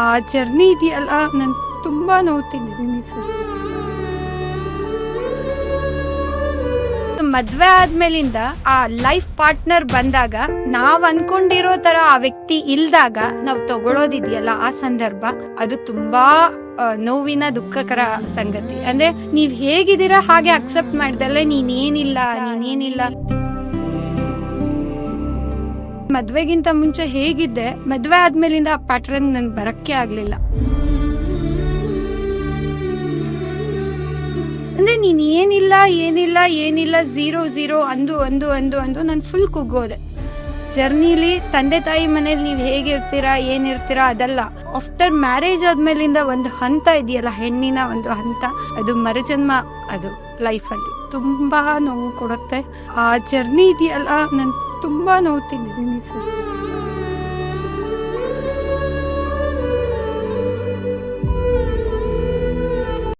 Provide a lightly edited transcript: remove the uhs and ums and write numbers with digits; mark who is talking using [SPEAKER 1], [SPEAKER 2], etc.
[SPEAKER 1] ಆ ಜರ್ನಿ ಇದೆಯಲ್ಲ, ನಾನು ತುಂಬಾ ನೋವು ತಿಂದಿದ್ದೀನಿ ಸರ್. ಮದ್ವೆ ಆದ್ಮೇಲಿಂದ ಆ ಲೈಫ್ ಪಾರ್ಟ್ನರ್ ಬಂದಾಗ ನಾವ್ ಅನ್ಕೊಂಡಿರೋ ತರ ಆ ವ್ಯಕ್ತಿ ಇಲ್ದಾಗ ನಾವ್ ತಗೊಳ್ಳೋದಿದೆಯಲ್ಲ ಆ ಸಂದರ್ಭ, ಅದು ತುಂಬಾ ನೋವಿನ ದುಃಖಕರ ಸಂಗತಿ. ಅಂದ್ರೆ ನೀವ್ ಹೇಗಿದ್ದೀರಾ ಹಾಗೆ ಅಕ್ಸೆಪ್ಟ್ ಮಾಡ್ದಲ್ಲೇ ನೀನೇನಿಲ್ಲ. ಮದ್ವೆಗಿಂತ ಮುಂಚೆ ಹೇಗಿದ್ದೆ, ಮದ್ವೆ ಆದ್ಮೇಲಿಂದ ಆ ಪ್ಯಾಟ್ರನ್ ನನ್ ಬರಕ್ಕೆ ಆಗ್ಲಿಲ್ಲ. ಅಂದ್ರೆ ನೀನ್ ಏನಿಲ್ಲ ಝೀರೋ ಅಂದು ನಾನು ಫುಲ್ ಕುಗ್ಗೋದೆ. ಜರ್ನಿಲಿ ತಂದೆ ತಾಯಿ ಮನೇಲಿ ನೀವ್ ಹೇಗಿರ್ತೀರಾ ಏನಿರ್ತೀರಾ ಅದಲ್ಲ. ಆಫ್ಟರ್ ಮ್ಯಾರೇಜ್ ಆದ್ಮೇಲಿಂದ ಒಂದು ಹಂತ ಇದೆಯಲ್ಲ, ಹೆಣ್ಣಿನ ಒಂದು ಹಂತ, ಅದು ಮರುಜನ್ಮ. ಅದು ಲೈಫಲ್ಲಿ ತುಂಬಾ ನೋವು ಕೊಡುತ್ತೆ. ಆ ಜರ್ನಿ ಇದೆಯಲ್ಲ, ನಾನು ತುಂಬಾ ನೋವು ತಿಂದಿದ್ದೀನಿ ಸರ್.